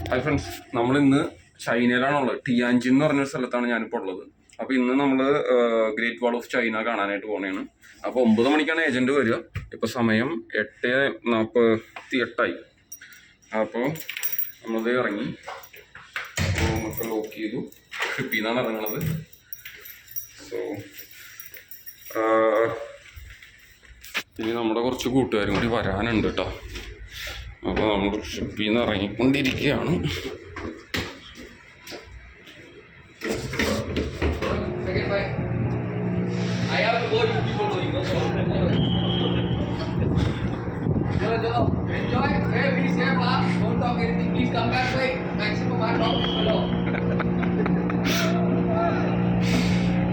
Hi friends, നമ്മളിന്ന് ചൈനയിലാണുള്ളത്. Tianjin എന്ന് പറഞ്ഞൊരു സ്ഥലത്താണ് ഞാനിപ്പോൾ ഉള്ളത്. അപ്പോൾ ഇന്ന് നമ്മൾ ഗ്രേറ്റ് വാൾ ഓഫ് ചൈന കാണാനായിട്ട് പോകണേണ്. അപ്പോൾ 9 മണിക്കാണ് ഏജൻറ്റ് വരിക. ഇപ്പോൾ സമയം 8:48. അപ്പോൾ നമ്മളത് ഇറങ്ങി. അപ്പോൾ നമുക്ക് ലോക്ക് ചെയ്തു. ഷിപ്പിൽ നിന്നാണ് ഇറങ്ങുന്നത്. സോ ഇനി നമ്മുടെ കുറച്ച് കൂട്ടുകാരും കൂടി വരാനുണ്ട് കേട്ടോ. അപ്പോൾ നമ്മൾ ഷിപ്പിൽ നിന്ന് ഇറങ്ങിക്കൊണ്ടിരിക്കുകയാണ്.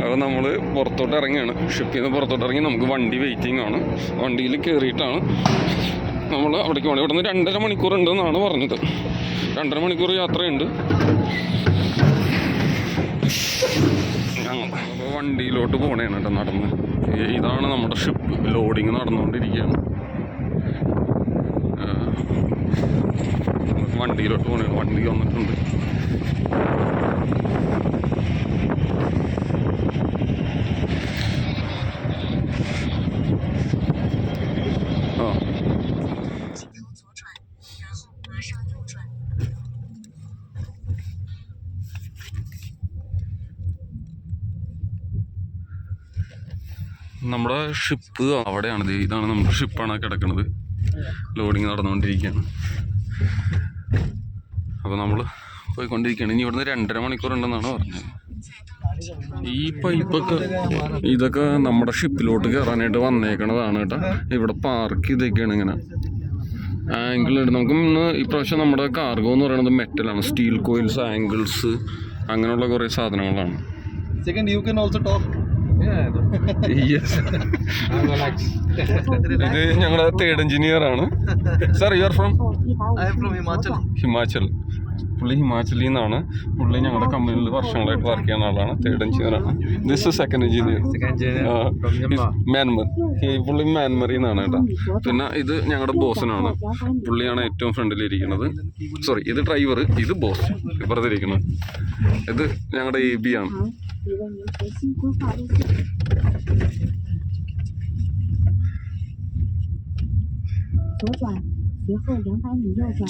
അപ്പോൾ നമ്മൾ പുറത്തോട്ട് ഇറങ്ങിയാണ്. ഷിപ്പിൽ നിന്ന് പുറത്തോട്ട് ഇറങ്ങി നമുക്ക് വണ്ടി വെയിറ്റിംഗ് ആണ്. വണ്ടിയിൽ കയറിയിട്ടാണ് നമ്മൾ അവിടേക്ക് പോകണം. ഇവിടെ നിന്ന് 2.5 മണിക്കൂർ ഉണ്ടെന്നാണ് പറഞ്ഞത്. 2.5 മണിക്കൂർ യാത്രയുണ്ട്. അപ്പോൾ വണ്ടിയിലോട്ട് പോകണേണ് കേട്ടോ നടന്ന്. ഇതാണ് നമ്മുടെ ഷിപ്പ്. ലോഡിങ് നടന്നുകൊണ്ടിരിക്കുകയാണ്. വണ്ടിയിലോട്ട് പോകണേ. വണ്ടി വന്നിട്ടുണ്ട്. നമ്മുടെ ഷിപ്പ് അവിടെയാണ്. ഇതാണ് നമ്മുടെ ഷിപ്പാണ് കിടക്കുന്നത്. ലോഡിങ് നടന്നുകൊണ്ടിരിക്കുകയാണ്. അപ്പോൾ നമ്മൾ പോയിക്കൊണ്ടിരിക്കുകയാണ്. ഇനി ഇവിടുന്ന് 2.5 മണിക്കൂർ ഉണ്ടെന്നാണ് പറഞ്ഞത്. ഈ പൈപ്പൊക്കെ ഇതൊക്കെ നമ്മുടെ ഷിപ്പിലോട്ട് കയറാനായിട്ട് വന്നേക്കണതാണ് കേട്ടോ. ഇവിടെ പാർക്ക് ചെയ്തൊക്കെയാണ് ഇങ്ങനെ ആംഗിൾ ഉണ്ട്. നമുക്ക് ഇന്ന് ഇപ്രാവശ്യം നമ്മുടെ കാർഗോ എന്ന് പറയുന്നത് മെറ്റലാണ്. സ്റ്റീൽ കോയിൽസ്, ആംഗിൾസ്, അങ്ങനെയുള്ള കുറേ സാധനങ്ങളാണ്. ഇത് ഞങ്ങളുടെ തേർഡ് എഞ്ചിനീയർ ആണ്. Sir, you are from? Himachal. പുള്ളി ഹിമാചലിൽ നിന്നാണ്. പുള്ളി ഞങ്ങളുടെ കമ്പനിയിൽ വർഷങ്ങളായിട്ട് വർക്ക് ചെയ്യുന്ന ആളാണ്. തേർഡ് എഞ്ചിനീയർ ആണ്. This is second engineer, Myanmar. പുള്ളി മ്യാൻമറിൽ നിന്നാണ് കേട്ടോ. പിന്നെ ഇത് ഞങ്ങളുടെ ബോസിനാണ്. പുള്ളിയാണ് ഏറ്റവും ഫ്രണ്ടിലിരിക്കുന്നത്. സോറി, ഇത് ഡ്രൈവർ, ഇത് ബോസ് ഇപ്പുറത്തിരിക്കുന്നത്. ഇത് ഞങ്ങളുടെ AB ആണ്.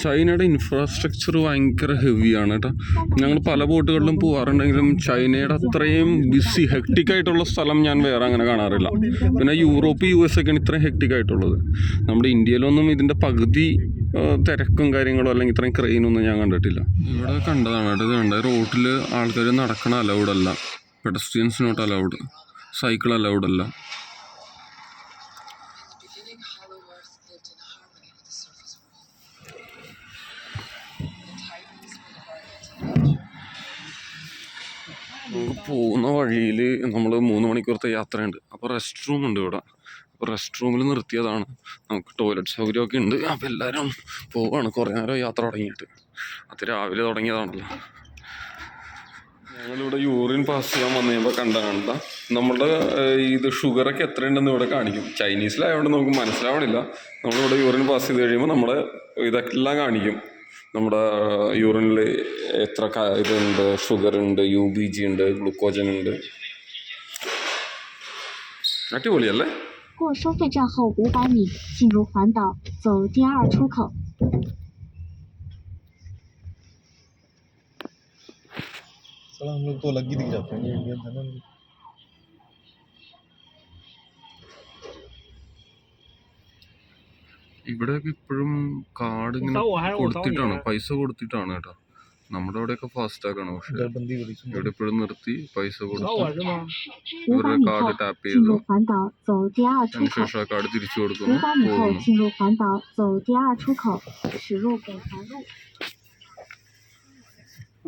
ചൈനയുടെ ഇൻഫ്രാസ്ട്രക്ചർ ഭയങ്കര ഹെവിയാണ് കേട്ടോ. ഞങ്ങൾ പല ബോട്ടുകളിലും പോകാറുണ്ടെങ്കിലും ചൈനയുടെ അത്രയും ബിസി ഹെക്ടിക് ആയിട്ടുള്ള സ്ഥലം ഞാൻ വേറെ അങ്ങനെ കാണാറില്ല. പിന്നെ യൂറോപ്പ്, US ഒക്കെയാണ് ഇത്രയും ഹെക്ടിക് ആയിട്ടുള്ളത്. നമ്മുടെ ഇന്ത്യയിലൊന്നും ഇതിൻ്റെ പകുതി തിരക്കും കാര്യങ്ങളും അല്ലെങ്കിൽ ഇത്രയും ക്രെയിനൊന്നും ഞാൻ കണ്ടിട്ടില്ല. ഇവിടെ കണ്ടതാണ് കേട്ടോ. ഇത് കണ്ട റോട്ടിൽ ആൾക്കാർ നടക്കണ അലൗഡ് അല്ല. Pedestrians not allowed. Cycle allowed അല്ല. നമുക്ക് പോകുന്ന വഴിയിൽ നമ്മൾ 3 മണിക്കൂറത്തെ യാത്രയുണ്ട്. അപ്പോൾ റെസ്റ്റ് റൂം ഉണ്ട് ഇവിടെ. അപ്പോൾ റെസ്റ്റ് റൂമിൽ നിർത്തിയതാണ്. നമുക്ക് ടോയ്ലറ്റ് സൗകര്യമൊക്കെ ഉണ്ട്. അപ്പോൾ എല്ലാവരും പോവാണ്. കുറേ നേരം യാത്ര തുടങ്ങിയിട്ട്. അത് രാവിലെ തുടങ്ങിയതാണല്ലോ. ഞങ്ങളിവിടെ യൂറിൻ പാസ് ചെയ്യാൻ വന്നു കഴിയുമ്പോൾ കണ്ട നമ്മളുടെ ഇത് ഷുഗറൊക്കെ എത്രയുണ്ടെന്ന് ഇവിടെ കാണിക്കും. ചൈനീസിലായതുകൊണ്ട് നമുക്ക് മനസ്സിലാവണില്ല. നമ്മളിവിടെ യൂറിൻ പാസ് ചെയ്ത് കഴിയുമ്പോൾ നമ്മുടെ ഇതെല്ലാം കാണിക്കും. നമ്മുടെ യൂറിനിൽ എത്ര ഇതുണ്ട്, ഷുഗർ ഉണ്ട്, UBG ഉണ്ട്, ഗ്ലൂക്കോജൻ ഉണ്ട്. അടിപൊളിയല്ലേ?过收费站后500米，进入环岛，走第2出口。साला हम लोग तो अलग ही दिख जाते हैं इंडियन है ना. ഇവിടെയൊക്കെ ഇപ്പോഴും കാർഡ് ഇങ്ങനെ കൊടുത്തിട്ടാണ്, പൈസ കൊടുത്തിട്ടാണ് കേട്ടോ. നമ്മുടെ അവിടെയൊക്കെ ഫാസ്റ്റാക്കാണ്. പക്ഷെ ഇവിടെ ഇപ്പോഴും നിർത്തി പൈസ കൊടുത്ത് ഇവരുടെ കാർഡ് ടാപ്പ് ചെയ്തു. അതിനുശേഷം ആ കാർഡ് തിരിച്ചു കൊടുക്കുന്നു.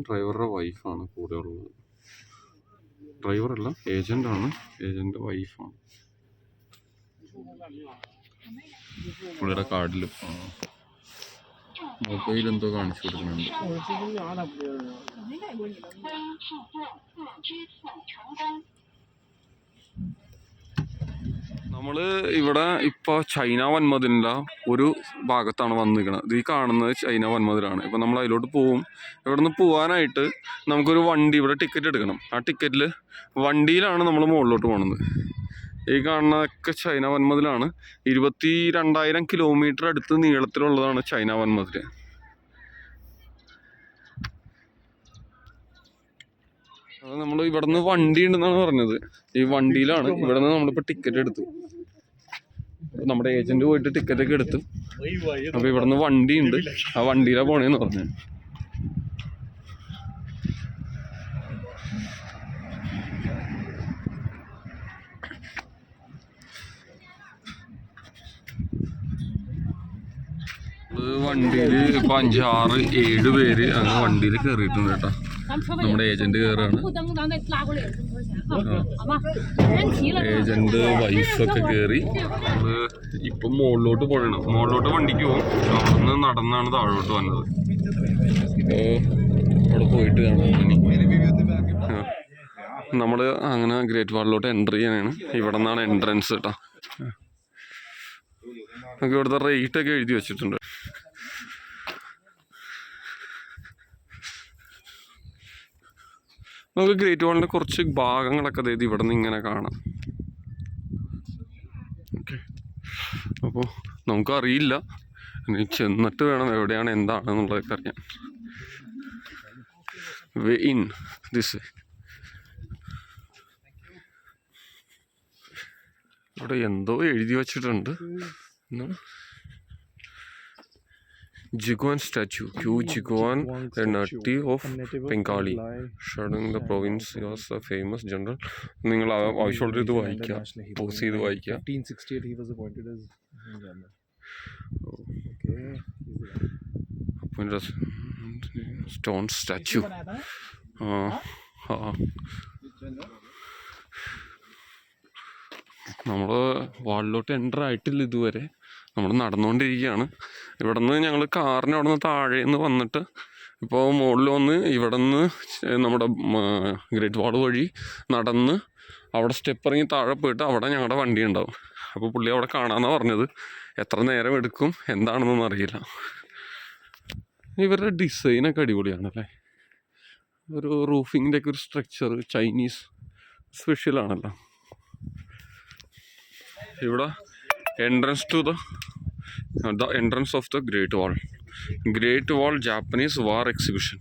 ഡ്രൈവറുടെ വൈഫാണ് കൂടെ ഉള്ളത്. ഡ്രൈവറല്ല, ഏജൻ്റാണ്. ഏജൻ്റ് വൈഫാണ്. പുള്ളിയുടെ കാർഡിൽ മൊബൈൽ എന്തോ കാണിച്ചു കൊടുക്കുന്നുണ്ട്. നമ്മൾ ഇവിടെ ഇപ്പോൾ ചൈന വൻമതിലില്ല ഒരു ഭാഗത്താണ് വന്നിരിക്കുന്നത്. ഈ കാണുന്നത് ചൈന വൻമതിലാണ്. ഇപ്പോൾ നമ്മൾ അതിലോട്ട് പോവും. ഇവിടെ നിന്ന് പോകാനായിട്ട് നമുക്കൊരു വണ്ടി ഇവിടെ ടിക്കറ്റ് എടുക്കണം. ആ ടിക്കറ്റിൽ വണ്ടിയിലാണ് നമ്മൾ മുകളിലോട്ട് പോകുന്നത്. ഈ കാണുന്നതൊക്കെ ചൈന വൻമതിലാണ്. 22,000 കിലോമീറ്റർ അടുത്ത് നീളത്തിലുള്ളതാണ് ചൈന വൻമതിൽ. അത് നമ്മൾ ഇവിടെ നിന്ന് വണ്ടി ഉണ്ടെന്നാണ് പറഞ്ഞത്. ഈ വണ്ടിയിലാണ് ഇവിടെ നിന്ന് നമ്മളിപ്പോൾ ടിക്കറ്റ് എടുത്തു. നമ്മുടെ ഏജന്റ് പോയിട്ട് ടിക്കറ്റ് ഒക്കെ എടുത്തു. അപ്പോൾ ഇവിടെ നിന്ന് വണ്ടി ഉണ്ട്, ആ വണ്ടിയിലാണ് പോണേന്ന് പറഞ്ഞു. വണ്ടിയിൽ ഇപ്പൊ 5-6-7 പേര് അങ്ങനെ വണ്ടിയിൽ കയറിയിട്ടുണ്ട് കേട്ടോ. നമ്മുടെ ഏജന്റ് കയറാണ്. ഏജന്റ് വൈഫൊക്കെ കയറി. നമ്മള് ഇപ്പൊ മുകളിലോട്ട് പോകണം. മുകളിലോട്ട് വണ്ടിക്ക് പോകും. അവിടുന്ന് നടന്നാണ് താഴോട്ട് വന്നത്. അവിടെ പോയിട്ട് കാണാം. നമ്മള് അങ്ങനെ ഗ്രേറ്റ് വാളിലോട്ട് എൻട്രി ചെയ്യാനാണ്. ഇവിടെ നിന്നാണ് എൻട്രൻസ് കേട്ടോ. നമുക്ക് ഇവിടുത്തെ റേറ്റ് ഒക്കെ എഴുതി വെച്ചിട്ടുണ്ട്. നമുക്ക് ഗ്രേറ്റ് വാളിൻ്റെ കുറച്ച് ഭാഗങ്ങളൊക്കെ അതായത് ഇവിടെ നിന്ന് ഇങ്ങനെ കാണാം. ഓക്കെ, അപ്പോൾ നമുക്കറിയില്ല, ഇനി ചെന്നിട്ട് വേണം എവിടെയാണ് എന്താണെന്നുള്ളതൊക്കെ അറിയാൻ. Way in this. ഇവിടെ എന്തോ എഴുതി വച്ചിട്ടുണ്ട്. Jiguan statue, Q Jiguan, a native of Bengali, shadowing the province, was a famous general. നിങ്ങൾ ആവശ്യമുള്ള ഇത് വായിക്കുക, പോസ് ചെയ്ത് വായിക്കുക. 1568 he was appointed as general. Appointed stone statue. നമ്മൾ വാളിലോട്ട് എൻ്റർ ആയിട്ടില്ല ഇതുവരെ. നമ്മൾ നടന്നുകൊണ്ടിരിക്കുകയാണ്. ഇവിടെ നിന്ന് ഞങ്ങൾ കാറിന് അവിടെ നിന്ന് താഴെ നിന്ന് വന്നിട്ട് ഇപ്പോൾ മുകളിൽ വന്ന് ഇവിടെ നിന്ന് നമ്മുടെ ഗ്രേറ്റ് വാൾ വഴി നടന്ന് അവിടെ സ്റ്റെപ്പ് ഇറങ്ങി താഴെ പോയിട്ട് അവിടെ ഞങ്ങളുടെ വണ്ടി ഉണ്ടാവും. അപ്പോൾ പുള്ളി അവിടെ കാണാമെന്നാണ് പറഞ്ഞത്. എത്ര നേരം എടുക്കും എന്താണെന്നൊന്നും അറിയില്ല. ഇവരുടെ ഡിസൈനൊക്കെ അടിപൊളിയാണല്ലേ. ഒരു റൂഫിങ്ങിൻ്റെ ഒക്കെ ഒരു സ്ട്രക്ചർ ചൈനീസ് സ്പെഷ്യലാണല്ലോ. ഇവിടെ entrance to the entrance of the Great Wall Japanese war exhibition.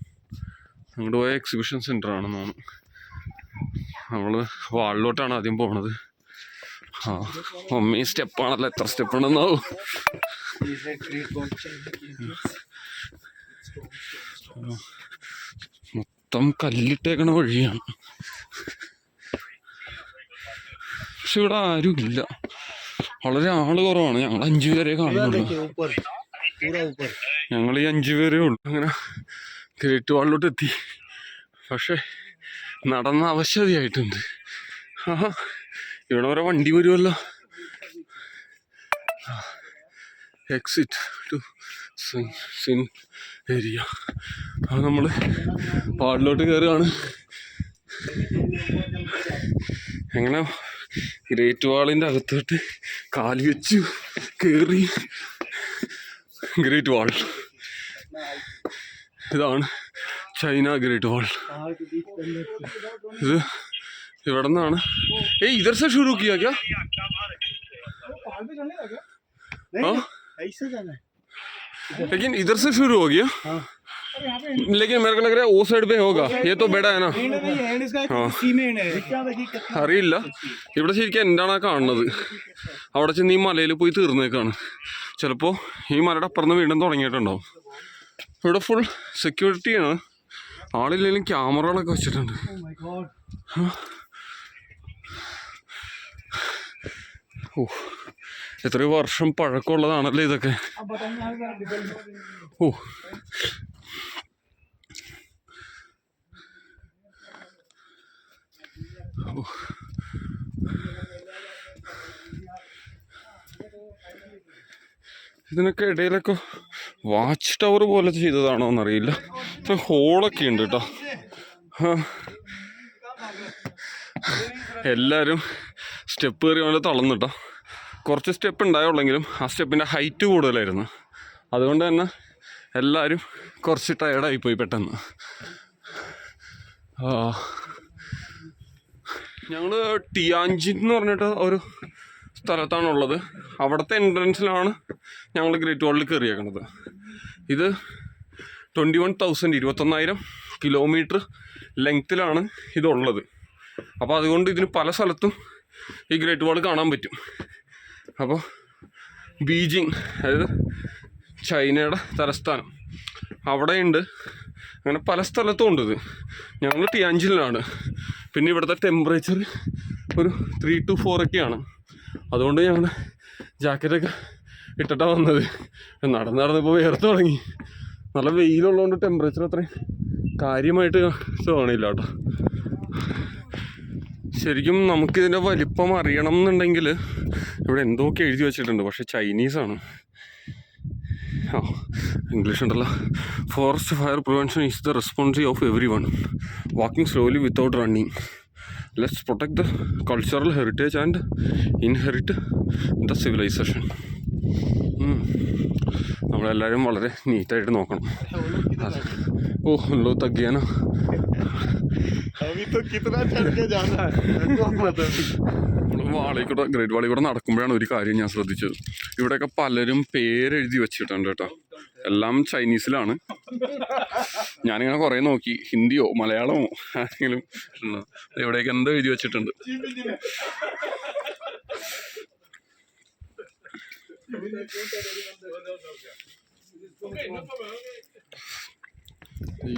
അങ്ങോട്ട് പോയ എക്സിബിഷൻ സെൻ്റർ ആണെന്നാണ്. നമ്മൾ വാളിലോട്ടാണ് ആദ്യം പോണത്. മമ്മി സ്റ്റെപ്പാണല്ലോ, എത്ര സ്റ്റെപ്പ് ഉണ്ടെന്നാവും. മൊത്തം കല്ലിട്ടേക്കണ വഴിയാണ്. പക്ഷെ ഇവിടെ ആരും ഇല്ല, വളരെ ആള് കുറവാണ്. ഞങ്ങൾ 5 പേരെ കാണുന്നുള്ളൂ. ഞങ്ങൾ ഈ 5 പേരേ ഉള്ളൂ. അങ്ങനെ ഗ്രേറ്റ് വാളിലോട്ട് എത്തി. പക്ഷെ നടന്ന അവശതയായിട്ടുണ്ട്. ഇവിടെ വരെ വണ്ടി വരുമല്ലോ. Exit to scenic area. അത് നമ്മൾ വാളിലോട്ട് കയറുകയാണ്. എങ്ങനെ ഗ്രേറ്റ് വാളിൻ്റെ അകത്തോട്ട് കാല് വെച്ചു കയറി. ഗ്രേറ്റ് വാൾ ഇതാണ് ചൈന ഗ്രേറ്റ് വാൾ. ഇത് ഇവിടെ നിന്നാണ്. ഇധർ से शुरू किया क्या? लेकिन इधर से शुरू हो गया. लेकिन मेरे को लग रहा है वो साइड पे होगा. ये तो बेड़ा है ना. അറിയില്ല. ഇവിടെ ശരിക്കും എന്താണ് കാണുന്നത്. അവിടെ ചെന്ന് ഈ മലയിൽ പോയി തീർന്നേക്കാണ്. ചിലപ്പോൾ ഈ മലയുടെ അപ്പുറന്ന് വീണ്ടും തുടങ്ങിയിട്ടുണ്ടാവും. ഇവിടെ ഫുൾ സെക്യൂരിറ്റിയാണ്. ആളില്ലെങ്കിലും ക്യാമറകളൊക്കെ വെച്ചിട്ടുണ്ട്. ഓ, എത്രയോ വർഷം പഴക്കമുള്ളതാണല്ലേ ഇതൊക്കെ. ഓ, ഇതിനൊക്കെ ഇടയിലൊക്കെ വാച്ച് ടവർ പോലെ ചെയ്തതാണോ എന്നറിയില്ല. ഹോളൊക്കെ ഉണ്ട് കേട്ടോ. എല്ലാവരും സ്റ്റെപ്പ് കയറി വല്ല തളർന്നിട്ടോ. കുറച്ച് സ്റ്റെപ്പ് ഉണ്ടായുള്ളെങ്കിലും ആ സ്റ്റെപ്പിൻ്റെ ഹൈറ്റ് കൂടുതലായിരുന്നു. അതുകൊണ്ട് തന്നെ എല്ലാവരും കുറച്ച് ടയർഡായിപ്പോയി പെട്ടെന്ന്. ഞങ്ങൾ ടിയാൻജിൻ എന്ന് പറഞ്ഞിട്ട് ഒരു സ്ഥലത്താണുള്ളത്. അവിടുത്തെ എൻട്രൻസിലാണ് ഞങ്ങൾ ഗ്രേറ്റ് വാളിൽ കയറിയേക്കുന്നത്. ഇത് 21,000 കിലോമീറ്റർ ലെങ്ത്തിലാണ് ഇതുള്ളത്. അപ്പോൾ അതുകൊണ്ട് ഇതിന് പല സ്ഥലത്തും ഈ ഗ്രേറ്റ് വാൾ കാണാൻ പറ്റും. അപ്പോൾ ബീജിങ്, അതായത് ചൈനയുടെ തലസ്ഥാനം, അവിടെയുണ്ട്. അങ്ങനെ പല സ്ഥലത്തും ഉണ്ട് ഇത്. ഞങ്ങൾ ടിയാൻജിനിലാണ്. പിന്നെ ഇവിടുത്തെ ടെമ്പറേച്ചർ ഒരു 3 to 4 ഒക്കെയാണ്. അതുകൊണ്ട് ഞങ്ങൾ ജാക്കറ്റൊക്കെ ഇട്ടിട്ടാണ് വന്നത്. നടന്നിപ്പോൾ വേർത്ത് തുടങ്ങി. നല്ല വെയിലുള്ളതുകൊണ്ട് ടെമ്പറേച്ചർ അത്രയും കാര്യമായിട്ട് തോന്നിയില്ല കേട്ടോ. ശരിക്കും നമുക്കിതിൻ്റെ വലിപ്പം അറിയണം എന്നുണ്ടെങ്കിൽ ഇവിടെ എന്തൊക്കെ എഴുതി വെച്ചിട്ടുണ്ട്, പക്ഷേ ചൈനീസാണ്. ഇംഗ്ലീഷ് ഉണ്ടല്ലോ. Forest fire prevention is the responsibility of everyone. Walking slowly without running. Let's protect the cultural heritage and inherit the civilisation. നമ്മളെല്ലാവരും വളരെ നീറ്റായിട്ട് നോക്കണം. ഓ ലോ തഗ്ഗിയാനോ. ഗ്രേറ്റ് വാളിൽ കൂടെ നടക്കുമ്പോഴാണ് ഒരു കാര്യം ഞാൻ ശ്രദ്ധിച്ചത്. ഇവിടെയൊക്കെ പലരും പേരെഴുതി വെച്ചിട്ടുണ്ട് കേട്ടോ. എല്ലാം ചൈനീസിലാണ്. ഞാനിങ്ങനെ കുറേ നോക്കി, ഹിന്ദിയോ മലയാളമോ ആരെങ്കിലും ഇവിടെയൊക്കെ എന്തോ എഴുതി വെച്ചിട്ടുണ്ട്. ഈ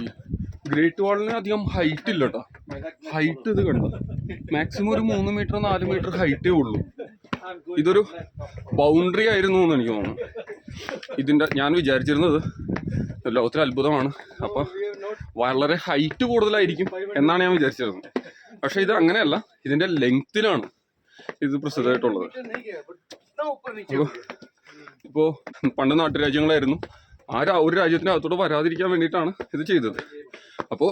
ഗ്രേറ്റ് വാളിന് അധികം ഹൈറ്റ് ഇല്ല കേട്ടോ. ഹൈറ്റ് ഇത് കണ്ടോ, മാക്സിമം ഒരു 3 മീറ്റർ 4 മീറ്റർ ഹൈറ്റേ ഉള്ളൂ. ഇതൊരു ബൗണ്ടറി ആയിരുന്നു എന്ന് എനിക്ക് തോന്നുന്നു. ഇതിൻ്റെ ഞാൻ വിചാരിച്ചിരുന്നത് ലോകത്തിലെ അത്ഭുതമാണ്, അപ്പം വളരെ ഹൈറ്റ് കൂടുതലായിരിക്കും എന്നാണ് ഞാൻ വിചാരിച്ചിരുന്നത്. പക്ഷെ ഇത് അങ്ങനെയല്ല, ഇതിൻ്റെ ലെങ്ത്തിലാണ് ഇത് പ്രസിദ്ധമായിട്ടുള്ളത്. ഇപ്പോൾ പണ്ട് നാട്ടുരാജ്യങ്ങളായിരുന്നു. ഒരു രാജ്യത്തിൻ്റെ അകത്തോട്ട് വരാതിരിക്കാൻ വേണ്ടിയിട്ടാണ് ഇത് ചെയ്തത്. അപ്പോൾ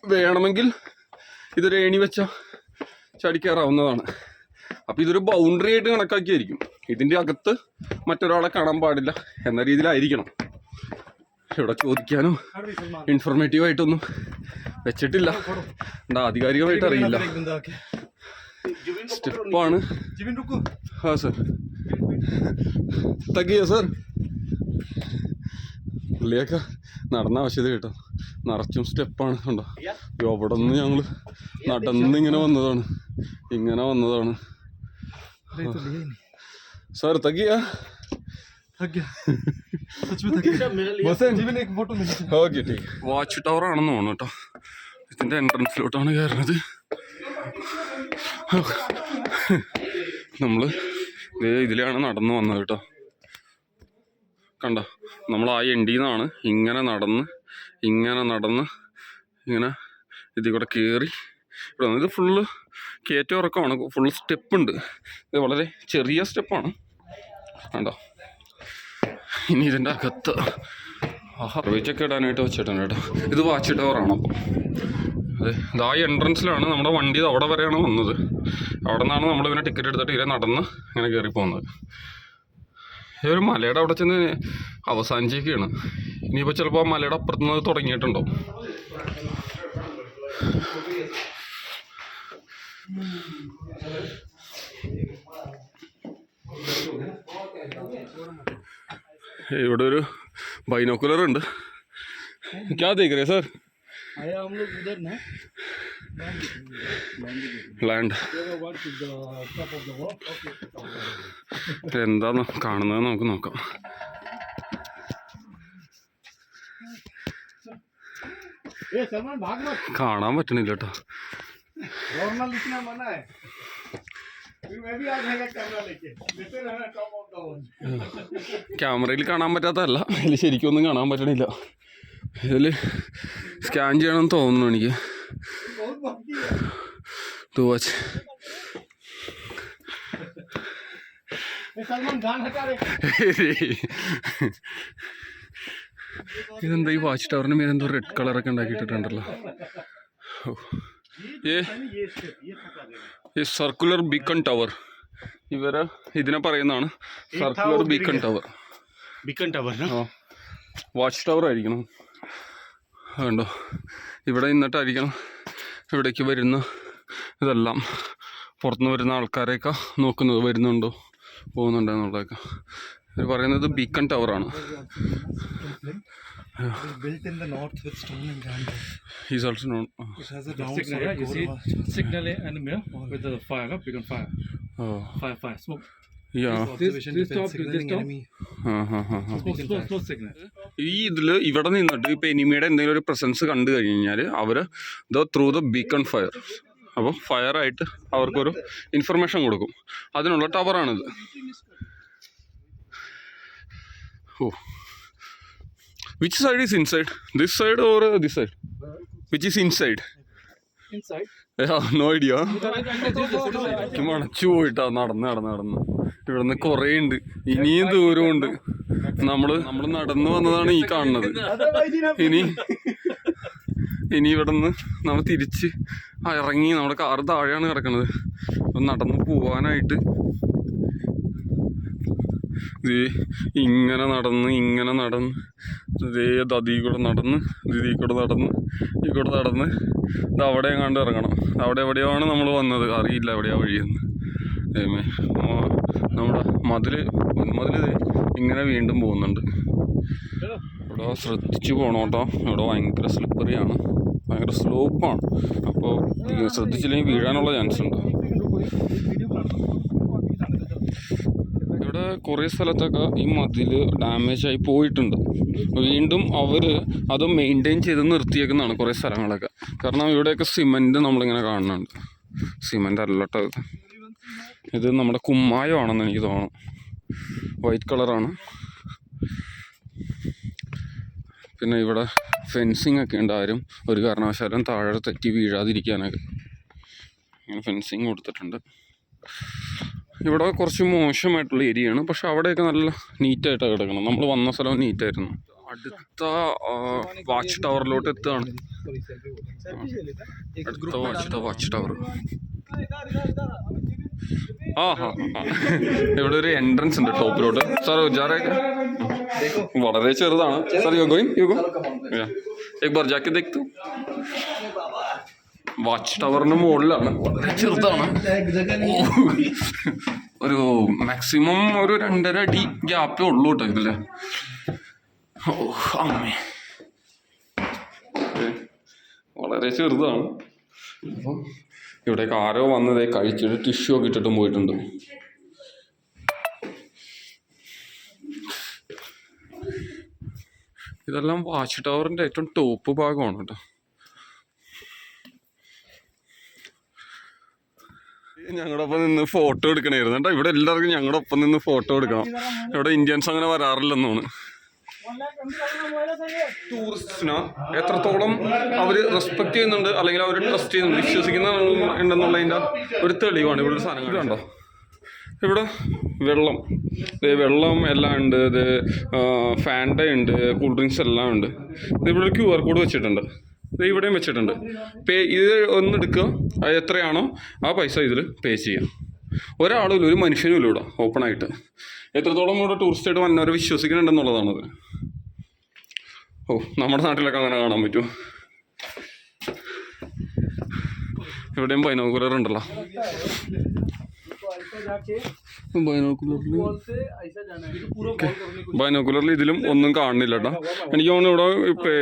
വേണമെങ്കിൽ ഇതൊരു ഏണി വെച്ച ചാടിക്കയറാവുന്നതാണ്. അപ്പോൾ ഇതൊരു ബൗണ്ടറി ആയിട്ട് കണക്കാക്കിയായിരിക്കും. ഇതിൻ്റെ അകത്ത് മറ്റൊരാളെ കാണാൻ പാടില്ല എന്ന രീതിയിലായിരിക്കണം. ഇവിടെ ചോദിക്കാനോ ഇൻഫോർമേറ്റീവായിട്ടൊന്നും വെച്ചിട്ടില്ല. ആധികാരികമായിട്ട് അറിയില്ല. സ്റ്റെപ്പാണ്. ആ സർ തകിയ സർ. പുള്ളിയൊക്കെ നടന്ന ആവശ്യത കേട്ടോ. നിറച്ചും സ്റ്റെപ്പാണ് കണ്ടോ. അവിടെ നിന്ന് ഞങ്ങൾ നടന്നിങ്ങനെ വന്നതാണ്. സർ തകിയ. വാച്ച് ടവർ ആണെന്ന് തോന്നുന്നു കേട്ടോ. ഇതിൻ്റെ എൻട്രൻസിലോട്ടാണ് കയറുന്നത്. നമ്മൾ ഇതിലാണ് നടന്നു വന്നത് കേട്ടോ. കണ്ടോ, നമ്മൾ ആ എൻഡിൽ നിന്നാണ് ഇങ്ങനെ നടന്ന് ഇങ്ങനെ ഇതിൽ കൂടെ കയറി ഇവിടെ വന്നത്. ഇത് ഫുള്ള് കയറ്റം ഇറക്കമാണ്, ഫുള്ള് സ്റ്റെപ്പുണ്ട്. ഇത് വളരെ ചെറിയ സ്റ്റെപ്പാണ് കണ്ടോ. ഇനി ഇതിൻ്റെ അകത്ത് സർവീസൊക്കെ ഇടാനായിട്ട് വെച്ചിട്ടുണ്ട് കേട്ടോ. ഇത് വാച്ച് ടവറാണ്. അപ്പം അതെ, ഇത് ആ എൻട്രൻസിലാണ് നമ്മുടെ വണ്ടി. അവിടെ വരെയാണ് വന്നത്. അവിടെ നിന്നാണ് നമ്മൾ പിന്നെ ടിക്കറ്റ് എടുത്തിട്ട് ഇതിലെ നടന്ന് ഇങ്ങനെ കയറി പോകുന്നത്. ഈ ഒരു മലയുടെ അവിടെ ചെന്ന് അവസാനിച്ചേക്കാണ്. ഇനിയിപ്പോൾ ചിലപ്പോൾ ആ മലയുടെ അപ്പുറത്തുനിന്ന് തുടങ്ങിയിട്ടുണ്ടോ. ഇവിടെ ഒരു ബൈനോക്കുലർ ഉണ്ട്. ക്യാ ദേഖ് രേ സർ? ലാൻഡ് എന്താന്ന് കാണുന്നത് നമുക്ക് നോക്കാം. കാണാൻ പറ്റണില്ല കേട്ടോ. ക്യാമറയിൽ കാണാൻ പറ്റാത്തതല്ല, ഇതിൽ ശരിക്കും ഒന്നും കാണാൻ പറ്റണില്ല. ഇതിൽ സ്കാൻ ചെയ്യണമെന്ന് തോന്നുന്നു എനിക്ക്. വാച്ച് ഇതെന്താ ഈ വാച്ച് ടവറിന് മേലെന്തോ റെഡ് കളറൊക്കെ ഉണ്ടാക്കിയിട്ടുണ്ടല്ലോ. ये सर्कुलर बीकन टावर ഇവര് ഇതിനെ പറയുന്നതാണ് circular beacon tower. Beacon Tower, no? Watch tower ആയിരിക്കണം. അതുകൊണ്ടോ ഇവിടെ നിന്നിട്ടായിരിക്കണം ഇവിടേക്ക് വരുന്ന ഇതെല്ലാം പുറത്തുനിന്ന് വരുന്ന ആൾക്കാരെയൊക്കെ നോക്കുന്നത്, വരുന്നുണ്ടോ പോകുന്നുണ്ടോ എന്നുള്ളതൊക്കെ. ഇവർ പറയുന്നത് beacon ടവറാണ്. Built in the north with stone and granite. He's also known. It has a round Signal, yeah, you see signal enemy with the fire, beacon fire. Oh, Fire, smoke. yeah. observation this defense top, signaling this top. enemy. Smoke signal. ഈ ഇതിൽ ഇവിടെ നിന്നിട്ട് ഇപ്പം എനിമിയുടെ എന്തെങ്കിലും ഒരു presence കണ്ടു കഴിഞ്ഞാൽ അവർ through the beacon fire, അപ്പോൾ ഫയറായിട്ട് അവർക്കൊരു ഇൻഫർമേഷൻ കൊടുക്കും. അതിനുള്ള ടവറാണിത്. ഓ, which side is inside? This side or this side? Which is inside? Inside. Yeah, no idea. മണച്ചു പോയിട്ടാ നടന്ന് ഇവിടുന്ന് കുറേ ഉണ്ട്, ഇനിയും ദൂരമുണ്ട്. നമ്മൾ നടന്നു വന്നതാണ് ഈ കാണുന്നത്. ഇനി ഇവിടുന്ന് നമ്മൾ തിരിച്ച് ഇറങ്ങി, നമ്മുടെ കാറ് താഴെയാണ് കിടക്കുന്നത്. അപ്പം നടന്ന് പോവാനായിട്ട് ഇങ്ങനെ നടന്ന് അതീ കൂടെ നടന്ന് ഈ കൂടെ നടന്ന് ഇത് അവിടെ എങ്ങാണ്ട് ഇറങ്ങണം. അവിടെ എവിടെയാണ് നമ്മൾ വന്നത്, അറിയില്ല എവിടെയാ വഴിയെന്ന്. നമ്മുടെ മതില് ഇങ്ങനെ വീണ്ടും പോകുന്നുണ്ട്. ഇവിടെ ശ്രദ്ധിച്ച് പോകണം കേട്ടോ. ഇവിടെ ഭയങ്കര സ്ലിപ്പറിയാണ്, ഭയങ്കര സ്ലോപ്പാണ്. അപ്പോൾ ശ്രദ്ധിച്ചില്ലെങ്കിൽ വീഴാനുള്ള ചാൻസ് ഉണ്ട്. ഇവിടെ കുറേ സ്ഥലത്തൊക്കെ ഈ മതിൽ ഡാമേജ് ആയി പോയിട്ടുണ്ട്. വീണ്ടും അവർ അത് മെയിൻറ്റെയിൻ ചെയ്ത് നിർത്തിയേക്കുന്നതാണ് കുറേ സ്ഥലങ്ങളൊക്കെ. കാരണം ഇവിടെയൊക്കെ സിമൻറ്റ് നമ്മളിങ്ങനെ കാണുന്നുണ്ട്. സിമൻ്റ് അല്ലട്ടോ ഇത് നമ്മുടെ കുമ്മായമാണെന്ന് എനിക്ക് തോന്നുന്നു. വൈറ്റ് കളറാണ്. പിന്നെ ഇവിടെ ഫെൻസിങ് ഒക്കെ ഉണ്ട്. ആരും ഒരു കാരണവശാലും താഴെ തെറ്റി വീഴാതിരിക്കാനൊക്കെ അങ്ങനെ ഫെൻസിങ് കൊടുത്തിട്ടുണ്ട്. ഇവിടെ കുറച്ച് മോശമായിട്ടുള്ള ഏരിയയാണ്, പക്ഷെ അവിടെയൊക്കെ നല്ല നീറ്റായിട്ടാണ് കിടക്കണം. നമ്മൾ വന്ന സ്ഥലം നീറ്റായിരുന്നു. അടുത്ത വാച്ച് ടവറിലോട്ട് എത്തുകയാണ്. അടുത്ത വാച്ച് ടവർ. ഇവിടെ ഒരു എൻട്രൻസ് ഉണ്ട് ടോപ്പിലോട്ട്. സാർ ജാറൊക്കെ വളരെ ചെറുതാണ്. സാർ യു ഗോ എക് ബാർ ജാക്കെ ദേഖ്തൂ. വാച്ച് ടവറിന് മുകളിലാണ്, വളരെ ചെറുതാണ്. ഒരു മാക്സിമം ഒരു 2.5 അടി ഗ്യാപ്പേ ഉള്ളൂ കേട്ടോ ഇതില്. ഓ അമ്മേ, വളരെ ചെറുതാണ്. അപ്പം ഇവിടേക്ക് ആരോ വന്നതേ കഴിച്ചിട്ട് ടിഷ്യൂ ഒക്കെ ഇട്ടിട്ടും പോയിട്ടുണ്ട്. ഇതെല്ലാം വാച്ച് ടവറിൻ്റെ ഏറ്റവും ടോപ്പ് ഭാഗമാണ് കേട്ടോ. ഞങ്ങളുടെ ഒപ്പം നിന്ന് ഫോട്ടോ എടുക്കണമായിരുന്നു കേട്ടോ. ഇവിടെ എല്ലാവർക്കും ഞങ്ങളുടെ ഒപ്പം നിന്ന് ഫോട്ടോ എടുക്കണം. ഇവിടെ ഇന്ത്യൻസ് അങ്ങനെ വരാറില്ലെന്നാണ്. ടൂറിസ്റ്റിന് എത്രത്തോളം അവർ റെസ്പെക്ട് ചെയ്യുന്നുണ്ട്, അല്ലെങ്കിൽ അവർ ട്രസ്റ്റ് ചെയ്യുന്നുണ്ട്, വിശ്വസിക്കുന്നുണ്ടെന്നുള്ളതിൻ്റെ ഒരു തെളിവാണ് ഇവിടെ ഒരു സാധനം കണ്ടോ. ഇവിടെ വെള്ളം എല്ലാം ഉണ്ട്. ഇത് ഫാൻഡ ഉണ്ട്, കൂൾ ഡ്രിങ്ക്സ് എല്ലാം ഉണ്ട്. ഇവിടെ ഒരു QR കോഡ് വെച്ചിട്ടുണ്ട്. ഇത് ഇവിടെയും വെച്ചിട്ടുണ്ട്. ഇത് ഒന്നെടുക്കുക, അത് എത്രയാണോ ആ പൈസ ഇതിൽ പേ ചെയ്യാം. ഒരാളും ഒരു മനുഷ്യനും ഇല്ല ഇവിടെ ഓപ്പണായിട്ട്. എത്രത്തോളം ഇവിടെ ടൂറിസ്റ്റായിട്ട് വന്നവരെ വിശ്വസിക്കുന്നുണ്ടെന്നുള്ളതാണത്. ഓ, നമ്മുടെ നാട്ടിലൊക്കെ അങ്ങനെ കാണാൻ പറ്റും. ഇവിടെയും ബൈനോക്കുലർ ഉണ്ടല്ലോ. ബൈനോക്കുലറിൽ ഇതിലും ഒന്നും കാണുന്നില്ല കേട്ടോ. എനിക്ക് തോന്നുന്നു ഇവിടെ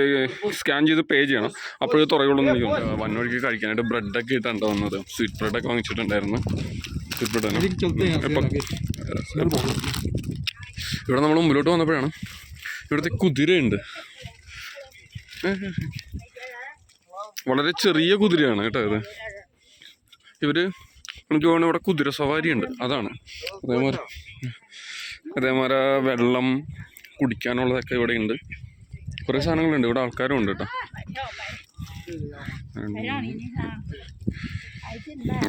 സ്കാൻ ചെയ്ത് പേ ചെയ്യണം, അപ്പോഴേ തുറയുള്ളൂ എന്ന് എനിക്ക് തോന്നുന്നു. വന്നവഴിക്ക് കഴിക്കാനായിട്ട് ബ്രെഡൊക്കെ ഇട്ടാണ് വന്നത്. സ്വീറ്റ് ബ്രെഡൊക്കെ വാങ്ങിച്ചിട്ടുണ്ടായിരുന്നു. സ്വീറ്റ് ബ്രെഡ് ഇപ്പം ഇവിടെ നമ്മൾ മുമ്പോട്ട് വന്നപ്പോഴാണ് ഇവിടുത്തെ കുതിരയുണ്ട്. വളരെ ചെറിയ കുതിരയാണ് കേട്ടോ ഇത്. ഇവർ എനിക്ക് തോന്നുന്നു ഇവിടെ കുതിര സവാരി ഉണ്ട്, അതാണ്. അതേമാതിരി വെള്ളം കുടിക്കാനുള്ളതൊക്കെ ഇവിടെ ഉണ്ട്. കുറേ സാധനങ്ങളുണ്ട്. ഇവിടെ ആൾക്കാരും ഉണ്ട് കേട്ടോ.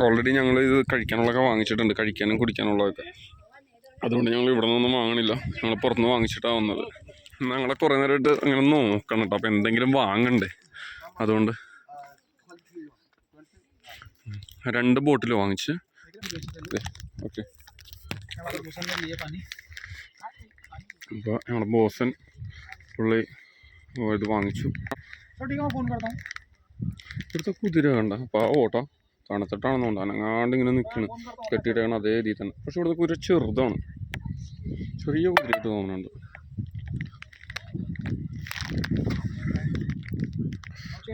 ഓൾറെഡി ഞങ്ങൾ ഇത് കഴിക്കാനുള്ളതൊക്കെ വാങ്ങിച്ചിട്ടുണ്ട്, കഴിക്കാനും കുടിക്കാനുള്ളതൊക്കെ. അതുകൊണ്ട് ഞങ്ങൾ ഇവിടെ നിന്നൊന്നും വാങ്ങണില്ല, ഞങ്ങൾ പുറത്തുനിന്ന് വാങ്ങിച്ചിട്ടാണ് വന്നത്. ഞങ്ങളെ കുറേ നേരമായിട്ട് അങ്ങനെ നോക്കണം കേട്ടോ. അപ്പോൾ എന്തെങ്കിലും വാങ്ങണ്ടേ, അതുകൊണ്ട് 2 ബോട്ടിൽ വാങ്ങിച്ച്. ഓക്കെ. അപ്പോൾ ഞങ്ങളുടെ ബോസൻ പുള്ളി ഇത് വാങ്ങിച്ചു. ഇവിടുത്തെ കുതിര കണ്ട പാവോട്ടോ, തണുത്തിട്ടാണെന്ന് തോന്നുന്നു അനങ്ങാണ്ട് ഇങ്ങനെ നിൽക്കണ്, കെട്ടിയിട്ടാണ് അതേ രീതിയിൽ തന്നെ. പക്ഷെ ഇവിടുത്തെ കുതിര ചെറുതാണ്, ചെറിയ കുതിരയായിട്ട് തോന്നുന്നുണ്ട്.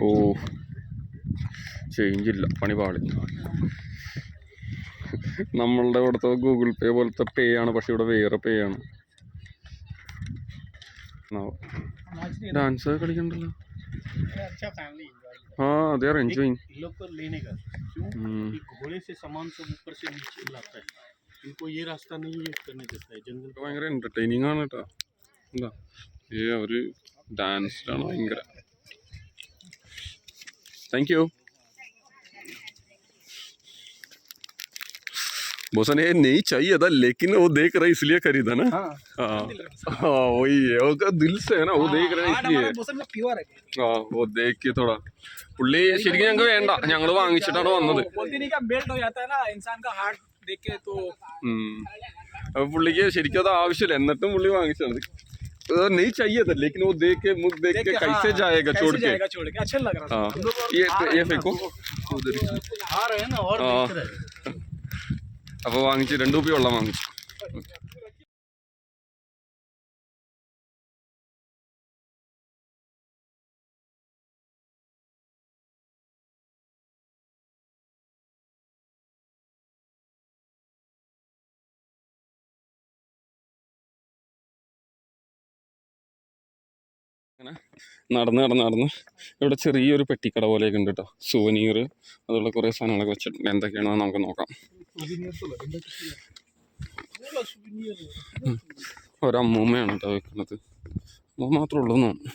ഓ ചേഞ്ച് ഇല്ല, പണി പാളി. നമ്മളുടെ ഇവിടുത്തെ ഗൂഗിൾ പേ പോലത്തെ പേ ആണ്, പക്ഷെ ഇവിടെ വേറെ പേ ആണ്. डांस കളിക്കണ്ടല്ലോ. अच्छा फैमिली एंजॉय। हाँ दे आर एंजॉयिंग। इन लोग को लेने का क्यों कि घोड़े से सामान सब ऊपर से नीचे लाता है, इनको ये रास्ता नहीं यूज करने देता है जंगल। ഭയങ്കര എന്റർടൈനിങ് ആണ് കേട്ടോ. എന്താ ഈ ഒരു ഡാൻസിലാണ് ഭയങ്കര. താങ്ക് യു बोसन, ये नहीं चाहिए था लेकिन वो देख रहा है इसलिए खरीदा ना. हाँ वही है, उसका दिल से है ना, वो देख रहा है इसलिए. हाँ वो देख के थोड़ा പുള്ളി ശരിക്കും ഞങ്ങൾക്ക് വേണ്ട, ഞങ്ങൾ വാങ്ങിച്ചിട്ടാണ് വന്നത്. അപ്പൊ പുള്ളിക്ക് ശരിക്കും അത് ആവശ്യമില്ല, എന്നിട്ടും പുള്ളി വാങ്ങിച്ചത്. नहीं चाहिए था लेकिन वो देख के मुख देख के कैसे जाएगा छोड़ के. अच्छा लग रहा हाँ ये फेंको उधर. आ रहे हैं ना और देख रहे हैं। അപ്പോൾ വാങ്ങിച്ച് 2 രൂപ വെള്ളം വാങ്ങിച്ചു. അങ്ങനെ നടന്ന് ഇവിടെ ചെറിയൊരു പെട്ടിക്കട പോലെയൊക്കെ ഉണ്ട് കേട്ടോ. സുവനീർ അതുള്ള കുറേ സാധനങ്ങളൊക്കെ വെച്ചിട്ടുണ്ട്. എന്തൊക്കെയാണെന്ന് നമുക്ക് നോക്കാം. ഒരമ്മൂമ്മയാണ് കേട്ടോ വെക്കുന്നത്. അമ്മ മാത്രമേ ഉള്ളൂ എന്ന് തോന്നുന്നു.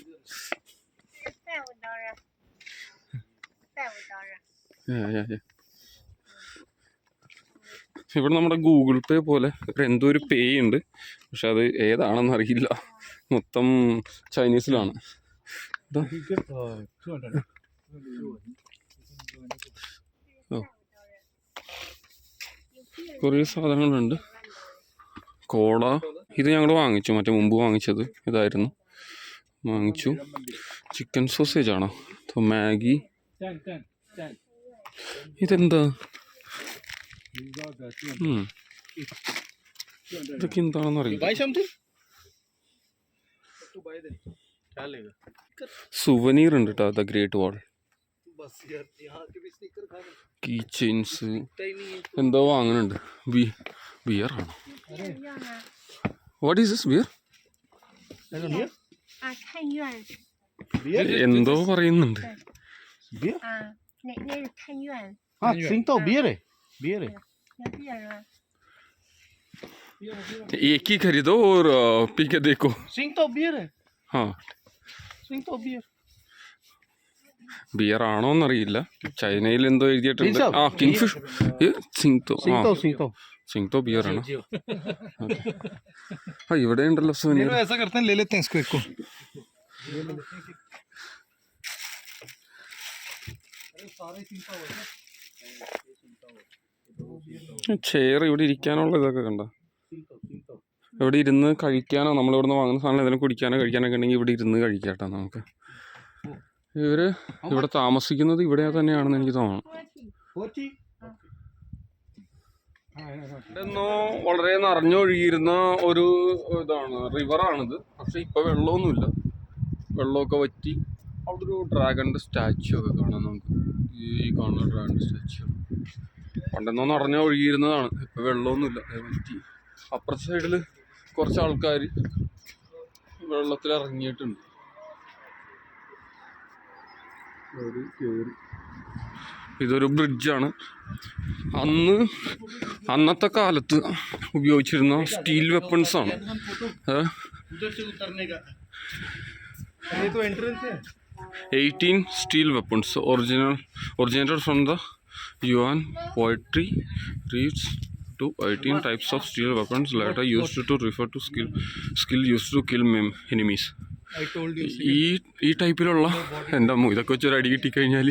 ഇവിടെ നമ്മുടെ ഗൂഗിൾ പേ പോലെ എന്തോ ഒരു പേ ഉണ്ട്, പക്ഷെ അത് ഏതാണെന്ന് അറിയില്ല. മൊത്തം ചൈനീസിലാണ്. കുറേ സാധനങ്ങളുണ്ട്. കോള ഇത് ഞങ്ങൾ വാങ്ങിച്ചു, മറ്റേ മുമ്പ് വാങ്ങിച്ചത് ഇതായിരുന്നു, വാങ്ങിച്ചു. ചിക്കൻ സോസേജ് ആണോ, മാഗി. ഇതെന്താ, ഇതൊക്കെ എന്താണെന്ന് അറിയില്ല. സുവനീർ ഉണ്ട് കേട്ടോ. The Great Wall, key chains, എന്തോ വാങ്ങുന്നുണ്ട്. ബിയർ ആണോ? What is this beer? എന്തോ പറയുന്നുണ്ട്. एक ही खरीदो और पी के देखो. सिंगतो बियर है। हाँ सिंगतो बियर ബിയർ ആണോന്നറിയില്ല. ചൈനയിൽ എന്തോ എഴുതിയിട്ടുണ്ട്. ആ കിങ് ഫിഷ്, സിംഗ്തോ ബിയർ ആണ്. ആ ഇവിടെ ഉണ്ടല്ലോ സുവനീർ. ചെയർ ഇവിടെ ഇരിക്കാനുള്ള ഇതൊക്കെ കണ്ട. ഇവിടെ ഇരുന്ന് കഴിക്കാനോ, നമ്മളിവിടുന്ന് വാങ്ങുന്ന സാധനം ഏതെങ്കിലും കുടിക്കാനോ കഴിക്കാനൊക്കെ ഉണ്ടെങ്കിൽ ഇവിടെ ഇരുന്ന് കഴിക്കാട്ടോ നമുക്ക്. ഇവര് ഇവിടെ താമസിക്കുന്നത് ഇവിടെ തന്നെയാണെന്ന് എനിക്ക് തോന്നുന്നു. ഇവിടെന്നോ വളരെ നിറഞ്ഞൊഴുകിയിരുന്ന ഒരു ഇതാണ്, റിവറാണിത്. പക്ഷെ ഇപ്പൊ വെള്ളമൊന്നുമില്ല, വെള്ളമൊക്കെ വറ്റി. അവിടെ ഒരു ഡ്രാഗണിന്റെ സ്റ്റാച്ചു ഒക്കെ കാണാം നമുക്ക്. ഈ കാണുന്ന ഡ്രാഗണിന്റെ സ്റ്റാച്ചു പണ്ടെന്നോ നിറഞ്ഞൊഴുകിയിരുന്നതാണ്, ഇപ്പൊ വെള്ളമൊന്നുമില്ല, വറ്റി. അപ്പുറത്തെ സൈഡിൽ കുറച്ച് ആൾക്കാർ വെള്ളത്തിൽ ഇറങ്ങിയിട്ടുണ്ട്. ഇതൊരു ബ്രിഡ്ജാണ്. അന്നത്തെ കാലത്ത് ഉപയോഗിച്ചിരുന്ന സ്റ്റീൽ വെപ്പൺസ് ആണ്. 18 steel weapons originated from the Yuan poetry reads to 18 types of steel weapons later used to refer to skill used to kill enemies. ഈ ടൈപ്പിലുള്ള എൻ്റെ അമ്മ ഇതൊക്കെ വെച്ചൊരു അടി കിട്ടിക്കഴിഞ്ഞാൽ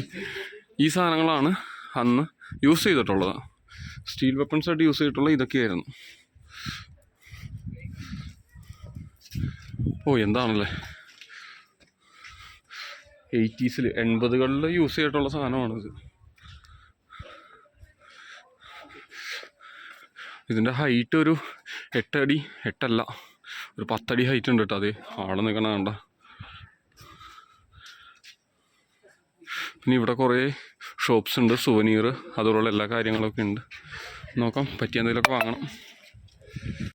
ഈ സാധനങ്ങളാണ് അന്ന് യൂസ് ചെയ്തിട്ടുള്ളത്. സ്റ്റീൽ വെപ്പൺസ് ആയിട്ട് യൂസ് ചെയ്തിട്ടുള്ള ഇതൊക്കെയായിരുന്നു. ഓ എന്താണല്ലേ 80s 80കളിൽ യൂസ് ചെയ്തിട്ടുള്ള സാധനമാണിത്. ഇതിൻ്റെ ഹൈറ്റ് ഒരു 8 അടി, 8 അല്ല ഒരു 10 അടി ഹൈറ്റ് ഉണ്ട് കേട്ടോ. അത് ആളെ നിൽക്കണ കണ്ട. പിന്നെ ഇവിടെ കുറേ ഷോപ്സ് ഉണ്ട്, സുവനീർ അതുപോലുള്ള എല്ലാ കാര്യങ്ങളൊക്കെ ഉണ്ട്. നോക്കാം, പറ്റിയ എന്തെങ്കിലുമൊക്കെ വാങ്ങണം.